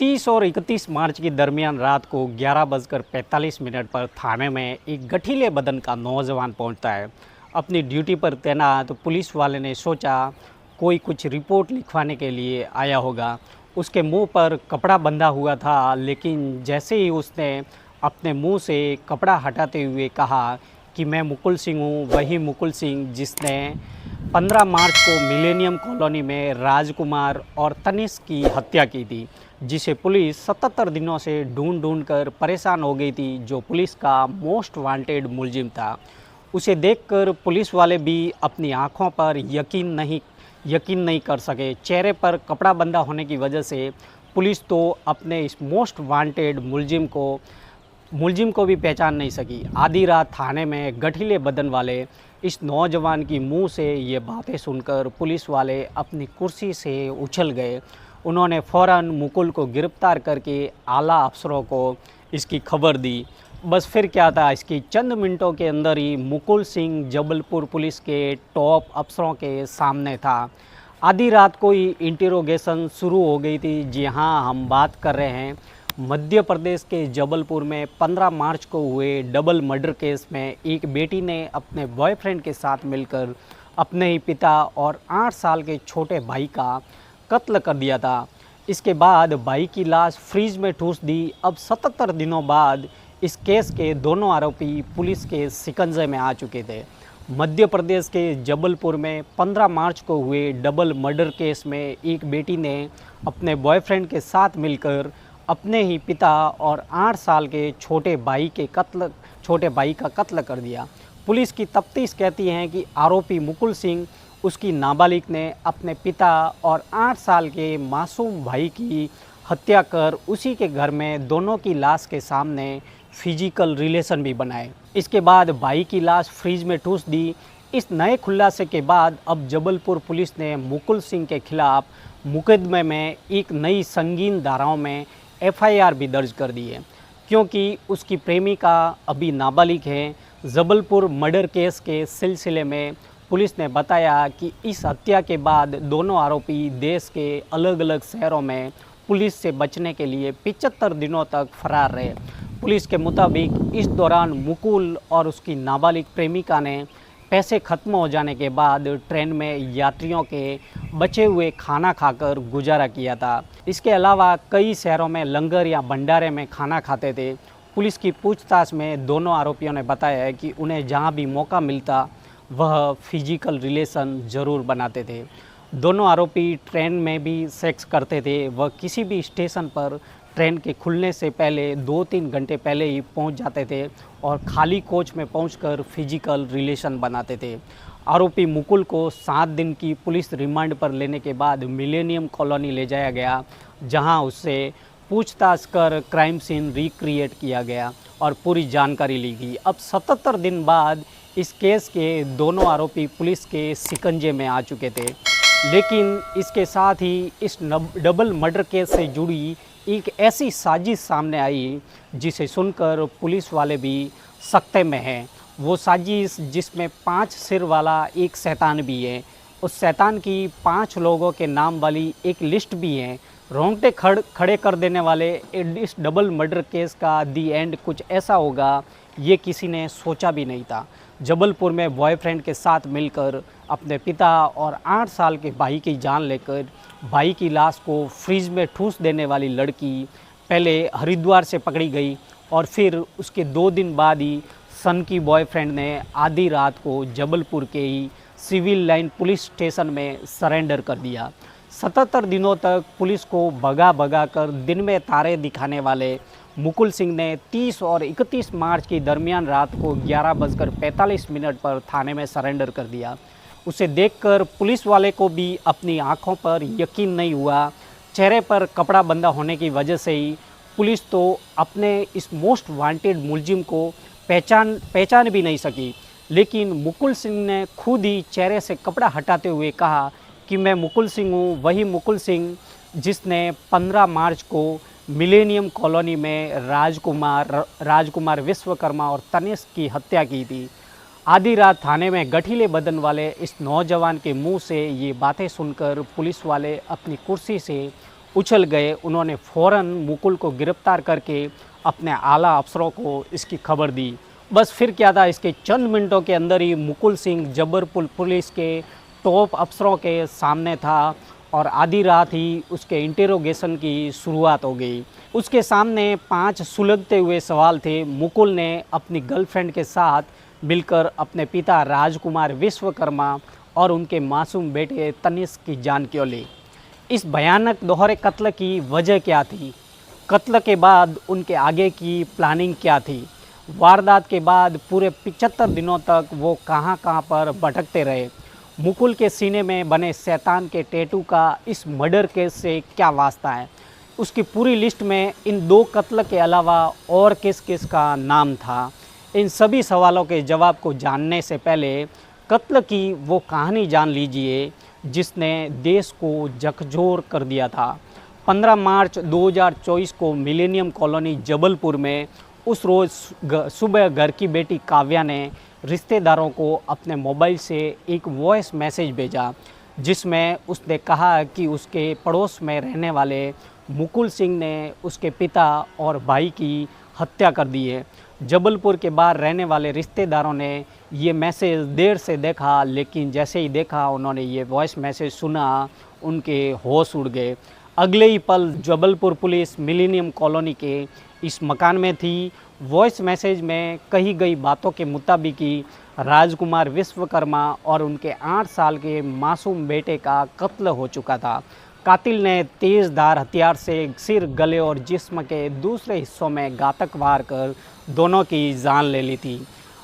30 और 31 मार्च के दरमियान रात को 11:45 पर थाने में एक गठीले बदन का नौजवान पहुंचता है। अपनी ड्यूटी पर तैनात पुलिस वाले ने सोचा कोई कुछ रिपोर्ट लिखवाने के लिए आया होगा। उसके मुंह पर कपड़ा बंधा हुआ था, लेकिन जैसे ही उसने अपने मुंह से कपड़ा हटाते हुए कहा कि मैं मुकुल सिंह हूँ, वही मुकुल सिंह जिसने 15 मार्च को मिलेनियम कॉलोनी में राजकुमार और तनिष्क की हत्या की थी, जिसे पुलिस 77 दिनों से ढूंढ कर परेशान हो गई थी, जो पुलिस का मोस्ट वांटेड मुलजिम था। उसे देखकर पुलिस वाले भी अपनी आंखों पर यकीन नहीं कर सके। चेहरे पर कपड़ा बंधा होने की वजह से पुलिस तो अपने इस मोस्ट वांटेड मुलजिम को भी पहचान नहीं सकी। आधी रात थाने में गठीले बदन वाले इस नौजवान की मुंह से ये बातें सुनकर पुलिस वाले अपनी कुर्सी से उछल गए। उन्होंने फ़ौरन मुकुल को गिरफ्तार करके आला अफसरों को इसकी खबर दी। बस फिर क्या था, इसकी चंद मिनटों के अंदर ही मुकुल सिंह जबलपुर पुलिस के टॉप अफसरों के सामने था। आधी रात को ही इंटरोगेशन शुरू हो गई थी। जी हाँ, हम बात कर रहे हैं मध्य प्रदेश के जबलपुर में 15 मार्च को हुए डबल मर्डर केस में एक बेटी ने अपने बॉयफ्रेंड के साथ मिलकर अपने ही पिता और 8 साल के छोटे भाई का कत्ल कर दिया था। इसके बाद भाई की लाश फ्रीज में ठूस दी। अब 77 दिनों बाद इस केस के दोनों आरोपी पुलिस के शिकंजे में आ चुके थे। मध्य प्रदेश के जबलपुर में 15 मार्च को हुए डबल मर्डर केस में एक बेटी ने अपने बॉयफ्रेंड के साथ मिलकर अपने ही पिता और 8 साल के छोटे भाई का कत्ल कर दिया। पुलिस की तफ्तीश कहती है कि आरोपी मुकुल सिंह उसकी नाबालिग ने अपने पिता और 8 साल के मासूम भाई की हत्या कर उसी के घर में दोनों की लाश के सामने फिजिकल रिलेशन भी बनाए। इसके बाद भाई की लाश फ्रीज में ठूस दी। इस नए खुलासे के बाद अब जबलपुर पुलिस ने मुकुल सिंह के खिलाफ मुकदमे में एक नई संगीन धाराओं में एफआईआर भी दर्ज कर दी है, क्योंकि उसकी प्रेमिका अभी नाबालिग है। जबलपुर मर्डर केस के सिलसिले में पुलिस ने बताया कि इस हत्या के बाद दोनों आरोपी देश के अलग अलग शहरों में पुलिस से बचने के लिए 75 दिनों तक फरार रहे। पुलिस के मुताबिक इस दौरान मुकुल और उसकी नाबालिग प्रेमिका ने पैसे खत्म हो जाने के बाद ट्रेन में यात्रियों के बचे हुए खाना खाकर गुजारा किया था। इसके अलावा कई शहरों में लंगर या भंडारे में खाना खाते थे। पुलिस की पूछताछ में दोनों आरोपियों ने बताया है कि उन्हें जहां भी मौका मिलता वह फिजिकल रिलेशन ज़रूर बनाते थे। दोनों आरोपी ट्रेन में भी सेक्स करते थे। वह किसी भी स्टेशन पर ट्रेन के खुलने से पहले 2-3 घंटे पहले ही पहुंच जाते थे और खाली कोच में पहुंचकर फिजिकल रिलेशन बनाते थे। आरोपी मुकुल को 7 दिन की पुलिस रिमांड पर लेने के बाद मिलेनियम कॉलोनी ले जाया गया, जहां उससे पूछताछ कर क्राइम सीन रिक्रिएट किया गया और पूरी जानकारी ली गई। अब 77 दिन बाद इस केस के दोनों आरोपी पुलिस के शिकंजे में आ चुके थे, लेकिन इसके साथ ही इस डबल मर्डर केस से जुड़ी एक ऐसी साजिश सामने आई जिसे सुनकर पुलिस वाले भी सकते में हैं। वो साजिश जिसमें 5 सिर वाला एक शैतान भी है। उस शैतान की 5 लोगों के नाम वाली एक लिस्ट भी है। रोंगटे खड़े कर देने वाले इस डबल मर्डर केस का दी एंड कुछ ऐसा होगा, ये किसी ने सोचा भी नहीं था। जबलपुर में बॉयफ्रेंड के साथ मिलकर अपने पिता और 8 साल के भाई की जान लेकर भाई की लाश को फ्रीज में ठूस देने वाली लड़की पहले हरिद्वार से पकड़ी गई और फिर उसके 2 दिन बाद ही सन की बॉयफ्रेंड ने आधी रात को जबलपुर के ही सिविल लाइन पुलिस स्टेशन में सरेंडर कर दिया। 77 दिनों तक पुलिस को भगा कर दिन में तारे दिखाने वाले मुकुल सिंह ने 30 और 31 मार्च की दरमियान रात को 11:45 पर थाने में सरेंडर कर दिया। उसे देखकर पुलिस वाले को भी अपनी आंखों पर यकीन नहीं हुआ। चेहरे पर कपड़ा बंधा होने की वजह से ही पुलिस तो अपने इस मोस्ट वांटेड मुलजिम को पहचान भी नहीं सकी। लेकिन मुकुल सिंह ने खुद ही चेहरे से कपड़ा हटाते हुए कहा कि मैं मुकुल सिंह हूँ, वही मुकुल सिंह जिसने 15 मार्च को मिलेनियम कॉलोनी में राजकुमार विश्वकर्मा और तनिष्क की हत्या की थी। आधी रात थाने में गठीले बदन वाले इस नौजवान के मुंह से ये बातें सुनकर पुलिस वाले अपनी कुर्सी से उछल गए। उन्होंने फ़ौरन मुकुल को गिरफ्तार करके अपने आला अफसरों को इसकी खबर दी। बस फिर क्या था, इसके चंद मिनटों के अंदर ही मुकुल सिंह जबलपुर पुलिस के टॉप अफसरों के सामने था और आधी रात ही उसके इंटेरोगेशन की शुरुआत हो गई। उसके सामने 5 सुलगते हुए सवाल थे। मुकुल ने अपनी गर्लफ्रेंड के साथ मिलकर अपने पिता राजकुमार विश्वकर्मा और उनके मासूम बेटे तनिष्क की जान क्यों ली? इस भयानक दोहरे कत्ल की वजह क्या थी? कत्ल के बाद उनके आगे की प्लानिंग क्या थी? वारदात के बाद पूरे 75 दिनों तक वो कहां पर भटकते रहे? मुकुल के सीने में बने शैतान के टैटू का इस मर्डर केस से क्या वास्ता है? उसकी पूरी लिस्ट में इन 2 कत्ल के अलावा और किस किस का नाम था? इन सभी सवालों के जवाब को जानने से पहले कत्ल की वो कहानी जान लीजिए जिसने देश को झकझोर कर दिया था। 15 मार्च 2024 को मिलेनियम कॉलोनी जबलपुर में उस रोज़ सुबह घर की बेटी काव्या ने रिश्तेदारों को अपने मोबाइल से एक वॉइस मैसेज भेजा जिसमें उसने कहा कि उसके पड़ोस में रहने वाले मुकुल सिंह ने उसके पिता और भाई की हत्या कर दी है। जबलपुर के बाहर रहने वाले रिश्तेदारों ने ये मैसेज देर से देखा, लेकिन जैसे ही देखा उन्होंने ये वॉइस मैसेज सुना, उनके होश उड़ गए। अगले ही पल जबलपुर पुलिस मिलेनियम कॉलोनी के इस मकान में थी। वॉइस मैसेज में कही गई बातों के मुताबिक ही राजकुमार विश्वकर्मा और उनके 8 साल के मासूम बेटे का कत्ल हो चुका था। कातिल ने तेज़धार हथियार से सिर, गले और जिस्म के दूसरे हिस्सों में घातक वार कर दोनों की जान ले ली थी।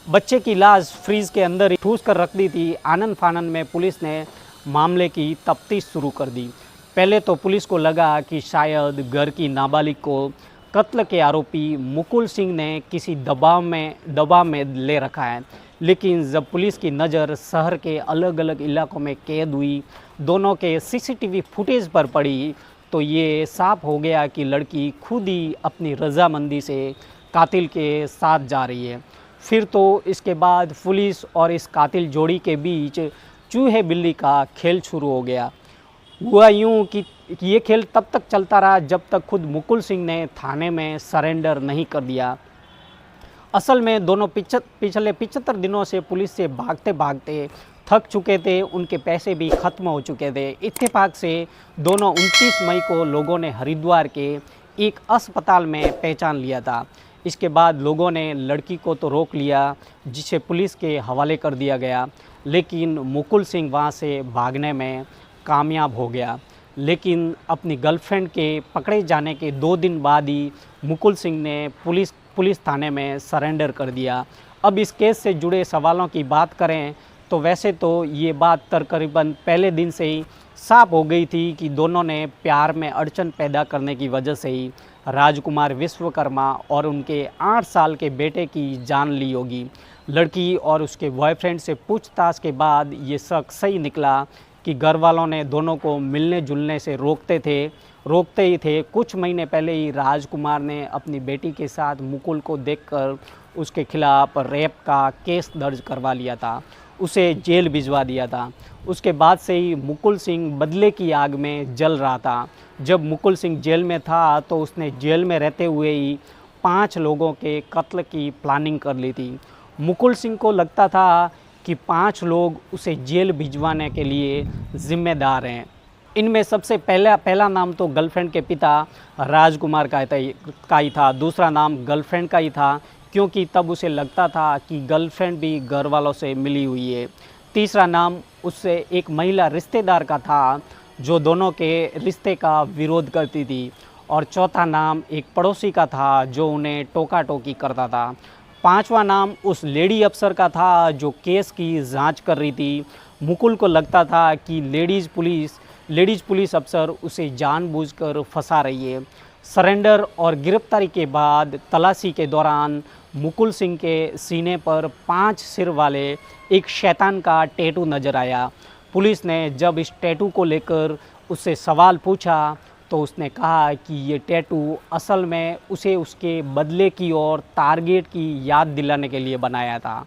बच्चे की लाश फ्रीज के अंदर ही ठूस कर रख दी थी। आनंद फानन में पुलिस ने मामले की तफ्तीश शुरू कर दी। पहले तो पुलिस को लगा कि शायद घर की नाबालिग को कत्ल के आरोपी मुकुल सिंह ने किसी दबाव में ले रखा है, लेकिन जब पुलिस की नज़र शहर के अलग अलग इलाकों में कैद हुई, दोनों के सीसीटीवी फुटेज पर पड़ी, तो ये साफ हो गया कि लड़की खुद ही अपनी रजामंदी से कातिल के साथ जा रही है। फिर तो इसके बाद पुलिस और इस कातिल जोड़ी के बीच चूहे बिल्ली का खेल शुरू हो गया। हुआ यूँ कि ये खेल तब तक चलता रहा जब तक खुद मुकुल सिंह ने थाने में सरेंडर नहीं कर दिया। असल में दोनों पिछले 75 दिनों से पुलिस से भागते भागते थक चुके थे, उनके पैसे भी ख़त्म हो चुके थे। इत्तेफाक से दोनों 29 मई को लोगों ने हरिद्वार के एक अस्पताल में पहचान लिया था। इसके बाद लोगों ने लड़की को तो रोक लिया, जिसे पुलिस के हवाले कर दिया गया, लेकिन मुकुल सिंह वहाँ से भागने में कामयाब हो गया। लेकिन अपनी गर्लफ्रेंड के पकड़े जाने के 2 दिन बाद ही मुकुल सिंह ने पुलिस थाने में सरेंडर कर दिया। अब इस केस से जुड़े सवालों की बात करें तो वैसे तो ये बात तकरीबन पहले दिन से ही साफ हो गई थी कि दोनों ने प्यार में अड़चन पैदा करने की वजह से ही राजकुमार विश्वकर्मा और उनके 8 साल के बेटे की जान ली होगी। लड़की और उसके बॉयफ्रेंड से पूछताछ के बाद ये शक सही निकला कि घर वालों ने दोनों को मिलने जुलने से रोकते ही थे। कुछ महीने पहले ही राजकुमार ने अपनी बेटी के साथ मुकुल को देखकर उसके खिलाफ रेप का केस दर्ज करवा लिया था, उसे जेल भिजवा दिया था। उसके बाद से ही मुकुल सिंह बदले की आग में जल रहा था। जब मुकुल सिंह जेल में था तो उसने जेल में रहते हुए ही 5 लोगों के कत्ल की प्लानिंग कर ली थी। मुकुल सिंह को लगता था कि 5 लोग उसे जेल भिजवाने के लिए जिम्मेदार हैं। इनमें सबसे पहला नाम तो गर्लफ्रेंड के पिता राजकुमार का ही था। दूसरा नाम गर्लफ्रेंड का ही था, क्योंकि तब उसे लगता था कि गर्लफ्रेंड भी घर वालों से मिली हुई है। तीसरा नाम उससे एक महिला रिश्तेदार का था जो दोनों के रिश्ते का विरोध करती थी। और चौथा नाम एक पड़ोसी का था जो उन्हें टोका टोकी करता था। 5वां नाम उस लेडी अफसर का था जो केस की जांच कर रही थी। मुकुल को लगता था कि लेडीज़ पुलिस अफसर उसे जानबूझकर फंसा रही है। सरेंडर और गिरफ्तारी के बाद तलाशी के दौरान मुकुल सिंह के सीने पर 5 सिर वाले एक शैतान का टैटू नज़र आया। पुलिस ने जब इस टैटू को लेकर उससे सवाल पूछा तो उसने कहा कि ये टैटू असल में उसे उसके बदले की और टारगेट की याद दिलाने के लिए बनाया था।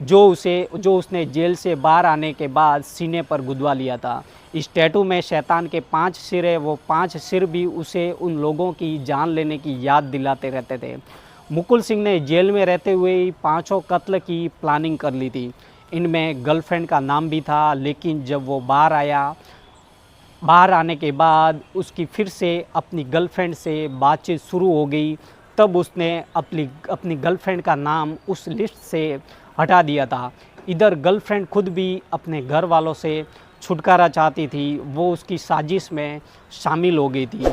जो उसने जेल से बाहर आने के बाद सीने पर गुदवा लिया था। इस टैटू में शैतान के 5 सिर है, वो 5 सिर भी उसे उन लोगों की जान लेने की याद दिलाते रहते थे। मुकुल सिंह ने जेल में रहते हुए ही 5 कत्ल की प्लानिंग कर ली थी। इनमें गर्लफ्रेंड का नाम भी था, लेकिन जब वो बाहर आने के बाद उसकी फिर से अपनी गर्लफ्रेंड से बातचीत शुरू हो गई, तब उसने अपनी गर्लफ्रेंड का नाम उस लिस्ट से हटा दिया था। इधर गर्लफ्रेंड खुद भी अपने घर वालों से छुटकारा चाहती थी, वो उसकी साजिश में शामिल हो गई थी।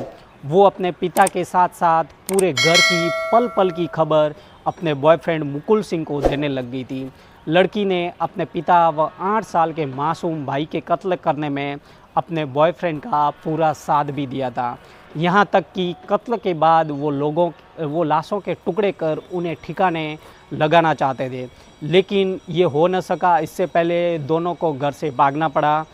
वो अपने पिता के साथ साथ पूरे घर की पल पल की खबर अपने बॉयफ्रेंड मुकुल सिंह को देने लग गई थी। लड़की ने अपने पिता व 8 साल के मासूम भाई के कत्ल करने में अपने बॉयफ्रेंड का पूरा साथ भी दिया था। यहाँ तक कि कत्ल के बाद वो लाशों के टुकड़े कर उन्हें ठिकाने लगाना चाहते थे, लेकिन ये हो न सका। इससे पहले दोनों को घर से भागना पड़ा।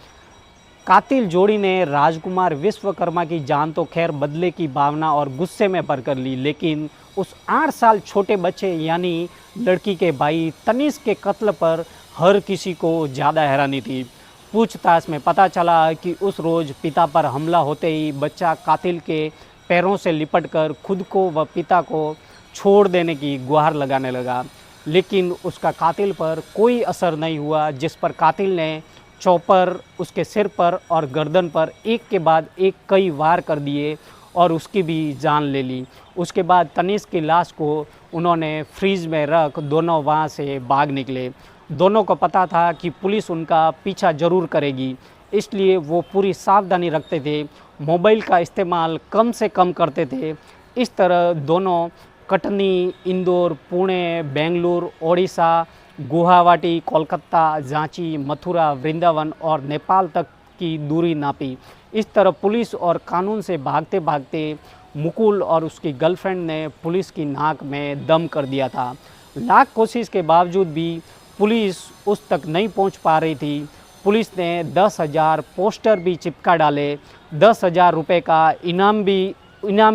कातिल जोड़ी ने राजकुमार विश्वकर्मा की जान तो खैर बदले की भावना और गुस्से में भर कर ली, लेकिन उस 8 साल छोटे बच्चे यानी लड़की के भाई तनिष्क के कत्ल पर हर किसी को ज़्यादा हैरानी थी। पूछताछ में पता चला कि उस रोज़ पिता पर हमला होते ही बच्चा कातिल के पैरों से लिपटकर खुद को व पिता को छोड़ देने की गुहार लगाने लगा, लेकिन उसका कातिल पर कोई असर नहीं हुआ, जिस पर कातिल ने चॉपर उसके सिर पर और गर्दन पर एक के बाद एक कई वार कर दिए और उसकी भी जान ले ली। उसके बाद तनिष्क की लाश को उन्होंने फ्रीज में रख दोनों वहाँ से भाग निकले। दोनों को पता था कि पुलिस उनका पीछा ज़रूर करेगी, इसलिए वो पूरी सावधानी रखते थे, मोबाइल का इस्तेमाल कम से कम करते थे। इस तरह दोनों कटनी, इंदौर, पुणे, बेंगलुरु, ओडिशा, गुवाहाटी, कोलकाता, झांसी, मथुरा, वृंदावन और नेपाल तक की दूरी नापी। इस तरह पुलिस और कानून से भागते भागते मुकुल और उसकी गर्लफ्रेंड ने पुलिस की नाक में दम कर दिया था। लाख कोशिश के बावजूद भी पुलिस उस तक नहीं पहुंच पा रही थी। पुलिस ने 10,000 पोस्टर भी चिपका डाले, 10,000 रुपये का इनाम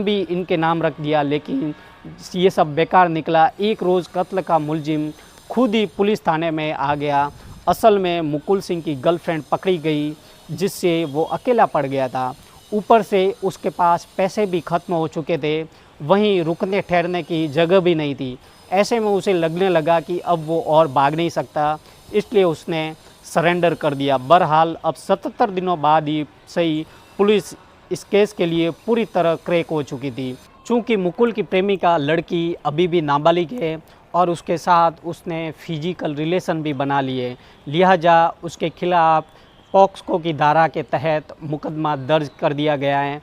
भी इनके नाम रख दिया, लेकिन ये सब बेकार निकला। एक रोज़ कत्ल का मुलजिम खुद ही पुलिस थाने में आ गया। असल में मुकुल सिंह की गर्लफ्रेंड पकड़ी गई, जिससे वो अकेला पड़ गया था। ऊपर से उसके पास पैसे भी ख़त्म हो चुके थे, वहीं रुकने ठहरने की जगह भी नहीं थी। ऐसे में उसे लगने लगा कि अब वो और भाग नहीं सकता, इसलिए उसने सरेंडर कर दिया। बहरहाल अब 77 दिनों बाद ही सही पुलिस इस केस के लिए पूरी तरह क्रैक हो चुकी थी। चूँकि मुकुल की प्रेमिका लड़की अभी भी नाबालिग है और उसके साथ उसने फिजिकल रिलेशन भी बना लिए, लिहाजा उसके खिलाफ पॉक्सो की धारा के तहत मुकदमा दर्ज कर दिया गया है।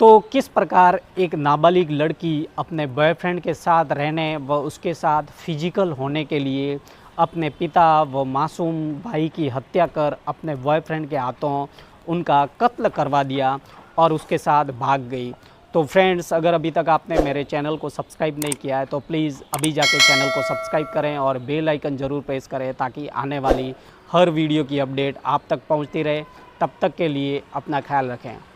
तो किस प्रकार एक नाबालिग लड़की अपने बॉयफ्रेंड के साथ रहने व उसके साथ फिजिकल होने के लिए अपने पिता व मासूम भाई की हत्या कर अपने बॉयफ्रेंड के हाथों उनका कत्ल करवा दिया और उसके साथ भाग गई। तो फ्रेंड्स, अगर अभी तक आपने मेरे चैनल को सब्सक्राइब नहीं किया है तो प्लीज़ अभी जाके चैनल को सब्सक्राइब करें और बेल आइकन ज़रूर प्रेस करें, ताकि आने वाली हर वीडियो की अपडेट आप तक पहुंचती रहे। तब तक के लिए अपना ख्याल रखें।